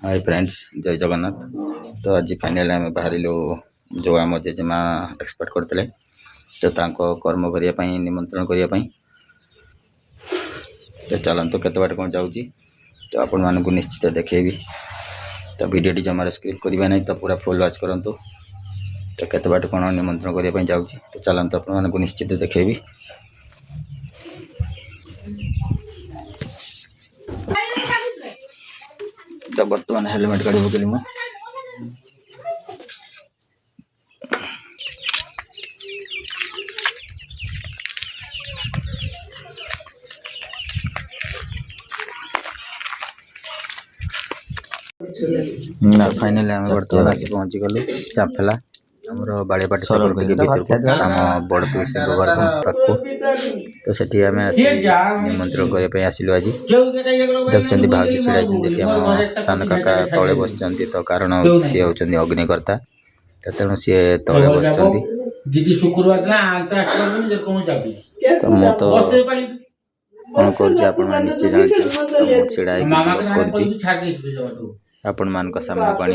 Hi friends, जय जगन्नाथ। तो आज फाइनल आम बाहर जो आम जेजेमा एक्सपेक्ट करते तो कर्म करने निमंत्रण करने तो चलते केत बाट कौन जाऊँगी तो आपण मानक निश्चित देखेबी। तो वीडियो जमार स्क्रिप्ट करवा नहीं तो पूरा फुल वॉच करूँ। तो केत बाट कौन निमंत्रण करने जाऊँगी तो चलते आपण मानक निश्चित देखेबी। तो बर्तमान हेलमेट गाड़ी पकड़ी मुझे ना फाइनल आम बर्तमान आसी पहुँची गलु चाफेला आमर बाड़ीपाटी छक भर आम बड़ पिउसी घर पाखु। तो सेठी आम निमंत्रण करने आसिलु। आज देखते भाजी छिड़ाई आम सान काका तले बस तो कारण सी होती अग्निकर्ता तो तेणु सी तले बस तो मु तो कौन कर निश्चय जानते छिड़ा आपण मान सामना पानी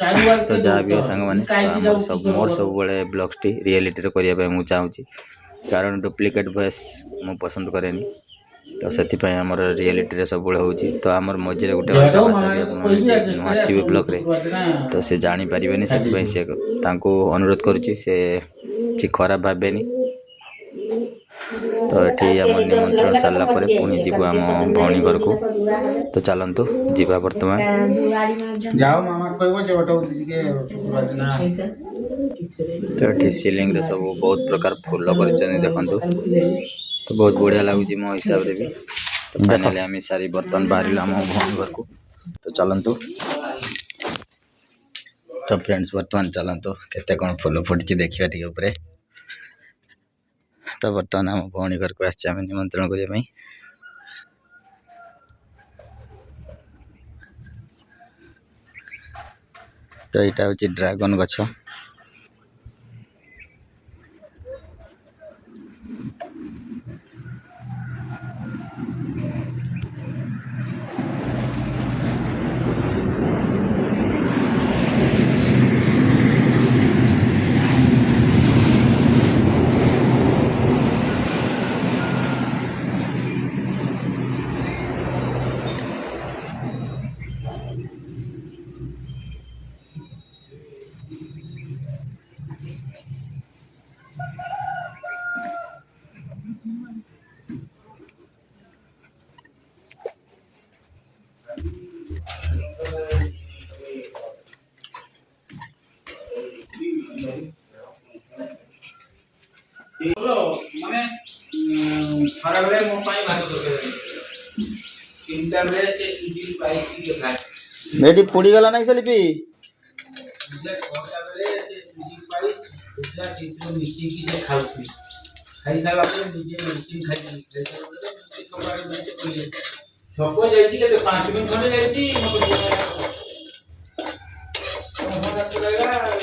तो जहाँ भी सांग मैंने सब मोर सब बड़े ब्लग्स टी रियलिटी करने मुझे चाहूँगी कारण डुप्लिकेट वॉइस मु पसंद करेनी। तो से आमर रियलिटी सब बड़े तो आमर मझे गोटे भाषा भी नुआ थे ब्लग रे तो से जापारे से अनुरोध करुच्ची से खराब भावेनि। तो ये आम निमंत्रण सारा पुणी जीव आम भौणी घर को। तो चलतु जीवा बर्तमान तो ये सिलिंग रे सब बहुत प्रकार फूल कर देखु तो बहुत बढ़िया लगुच मो हिसाब से भी। तो फाइनली आम सारी बर्तमान बाहर आम भौणी घर को। तो चलतु तो फ्रेंड्स बर्तमान चलतु केते कौन फूल फुटी देखा टे। तो बर्तमान आम भौणी घर को आम निमंत्रण करने। तो यहाँ हूँ ड्रागन गछ। बेटी पोड़ी गला नहीं सलिपी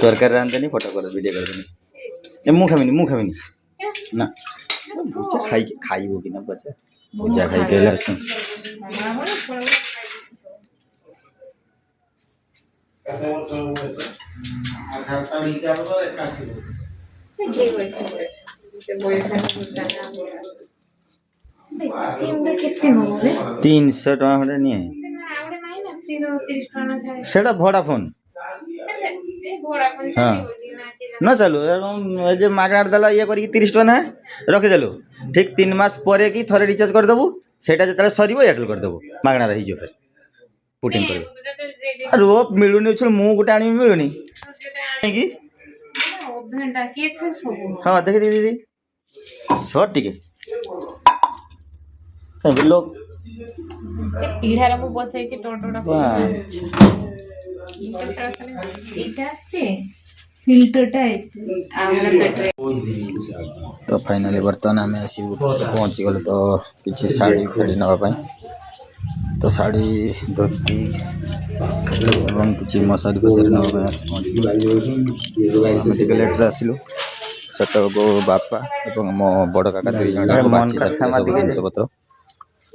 तरकारी रांधे फोटो कर वीडियो कर मु खामिनी ना भुजा खाई खाइबो कि ना बच्चा भुजा खाई केला तीन सौ टका खंडे नहीं सेटा वोडाफोन हाँ न चलू जो मागणार देला ये कर 30 टका ना रखीदेलु ठीक 3 मास पर कि थरे रिचार्ज करदेबू से जो सर एयरटेल करदेबू मागणार हो फिर पुटिंग कर रो मिलूनी मु गोटे आनी मिलूनी हाँ देखी दीदी सर टिके लोग पीढ़ार को बसाई टोटोटा तो फाइनली बर्तमान आम आस पहुँची गलु। तो किसी शाड़ी फाड़ी नापी तो शाड़ी धोती और किसी मसारी फसारी नापी लेट आसलु से बापा और मो बड़ काका 2 जन जिनपत्र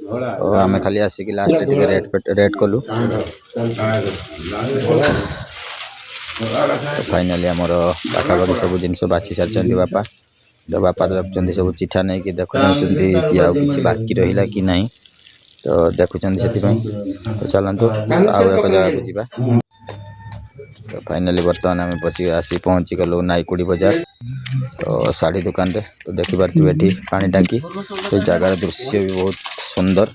तो आम खाली आसिक लास्ट टे रेट कलु फाइनाली आमर पाखापाखि सब जिन बाछी सारी बापा तो बापा देखुं सब चिठा नहीं कि देखुं कि आउ कि बाकी रहा कि नहीं तो देखुं से तो चलतु आउ एक जगह को जावा तो फाइनाली बर्तमान आम बस आसी पहुँची गलु नाईकुड़ी बाजार तो साड़ी दुकान रे तो देखिपे ये पानी टांकी तो जगार दृश्य भी बहुत सुंदर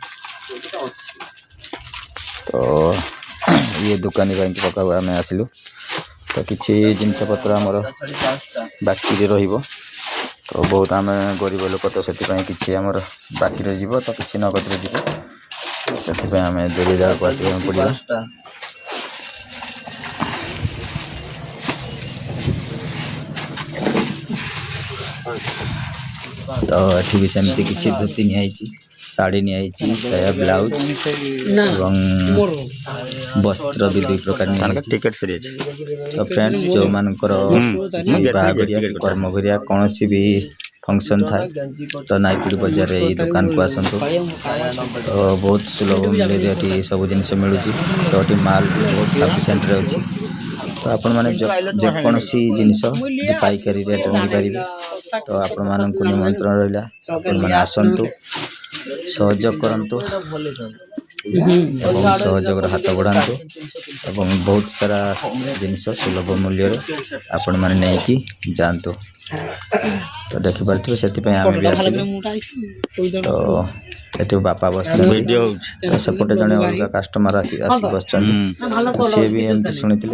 तो ये दुकानी पका आम आसलु तो किसी जिनस पत्र आमर बाकी रहिबो तो बहुत आम गरीब लोक तो से किसी आमर बाकी रही तो किसी नगद से आम दूर जगह को आसवाक पड़ा तो ये भी सेमती किसी धोती नहीं साड़ी नहीं साया ब्लाउज एवं वस्त्र भी 2 प्रकार टिकेट सरी तो फ्रेंड्स जो मानकर बाहाघरिया कर्मघरिया कौन भी फंक्शन था तो नाईकुड़ी बाजार ये दुकान को आसतु तो बहुत सुलभ मूल्य सब जिन मिलूँ तो ये माल भी बहुत सफिसीयंट अच्छी तो आपण मैंने जेकोसी जिनस पाइकारी रेट मिल पारे तो आपण मानक निमंत्रण रहा आपण मैंने आसतु सहयोग करंतु एवं सहयोग हाथ बढ़ातु एवं बहुत सारा जिनस सुलभ मूल्य आपण मैंने नहीं जातु तो देखिपे से आम भी आस तो बापा बस वीडियो तो सेपटे जड़े अलग कस्टमर आसी बस सी भी एमती शुणी तो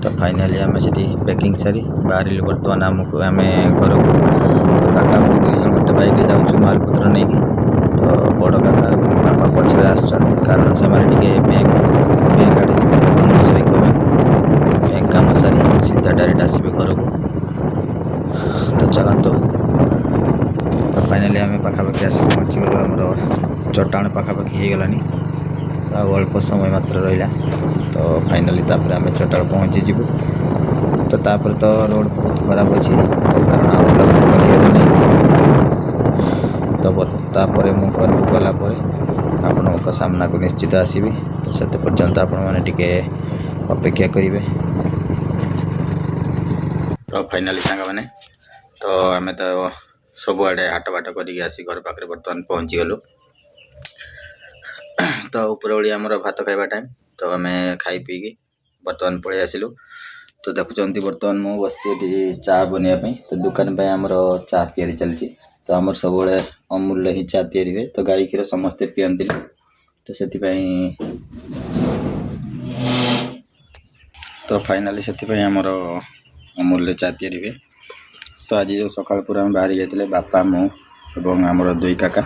तो फाइनाली आम से पैकिंग सारी बाहर बर्तमान आमको आम घर को काका 2 जन गोटे बाइक जाऊँ मालपत्र नहीं तो बड़ काका बापा पचर आस कारण से बैंक आड़े बैंक कम सारी सीधा डायरेक्ट आसबे घर को तो चलतु तो फाइनाली आम पाखापाखि आस पहुँची गलु आमर चट्टाण पाखापाखि हो गलानी तो अल्प समय मात्र रहा तो फाइनाली तापर आम चट्टाण पहुँची जीवु तो तापर तो रोड बहुत खराब अच्छी कारण तो तापर मु घर को गलापर आपण सामना को निश्चित आसबि तो से पर्यंत आपण मैंने टिके अपेक्षा करेंगे तो फाइनाली सांग मैंने तो आम तो सबुआड़े हाट बाट करके आसी घर पाखे बर्तमान पहुँची गलु तो उपरओली आमर भात खाइबा टाइम तो आम खाई पीकी बर्तमान पलि आसिलु तो देखुं बर्तमान मु बस चा बनवाई तो दुकान पे आमर चा तैयारी चलती तो आमर सब अमूल्य ही चा तैयारी हुए तो गाई क्षीर समस्ते पियंती तो से तो फाइनाली से आमर अमूल्य चा तैयारी हुए तो आज जो सकाल पूरा आम बाहरी जाते बापा मु एवं आमर 2 काका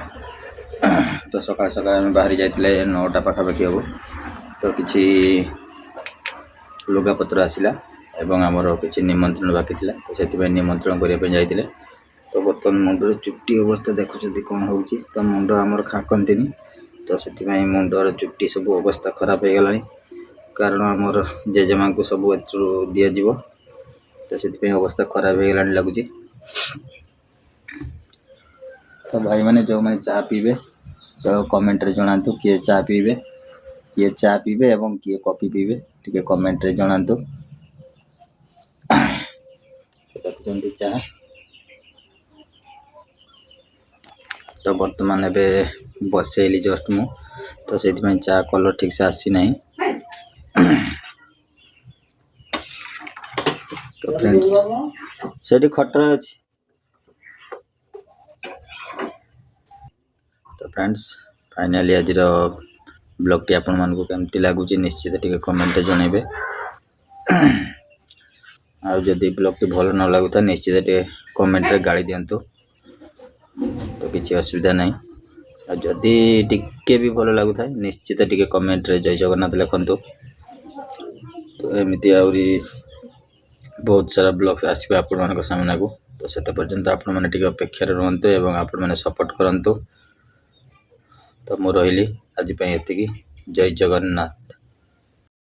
तो सकाल सकाल आम बाहरी जाते 9टा पाखापाखि हम तो किसी लुगापत्र आसला एवं आमर किसी निमंत्रण बाकी था तो से निमंत्रण करने जाते तो बर्तमान मुंडर चुट्टी अवस्था देखुं कौन हो तो मुंड आमर खाकती तो से मुंडर चुट्टी सब अवस्था खराब हो गला कारण आमर जेजेमा को सब दि तो से अवस्था खराब हो गला लगुच तो भाई मैंने जो मैंने चा पीबे तो कमेंट रे जणातु किए चा पीबे एवं किए कॉफी पीबे टिके कमेंट रे जणातु देखुं चा तो बर्तमान एबे बसैली जस्ट मु तो से चा कलर ठीक से आसी नहीं तो फ्रेंड्स से खटर अच्छी तो फ्रेंड्स फाइनाली आज ब्लॉग टी आपण मानक केमती लगुच निश्चित टिके कमेंट जनइबे आ जदि ब्लॉग टी भल न लगुता निश्चित टिके कमेंट रे गाड़ी दियंतु तो किसी असुविधा नहीं आ जदि टिके भी भल लगुता निश्चित टिके कमेंट रे जय जगन्नाथ लिखंतु तो एमती आउरी बहुत सारा ब्लॉग्स आसबे आपण मानक सामना को तो से पर्यंत आपण माने टिके अपेक्षा रहंतु एवं आपण माने सपोर्ट करंतु तो मु रहिली आज एतिकी जय जगन्नाथ।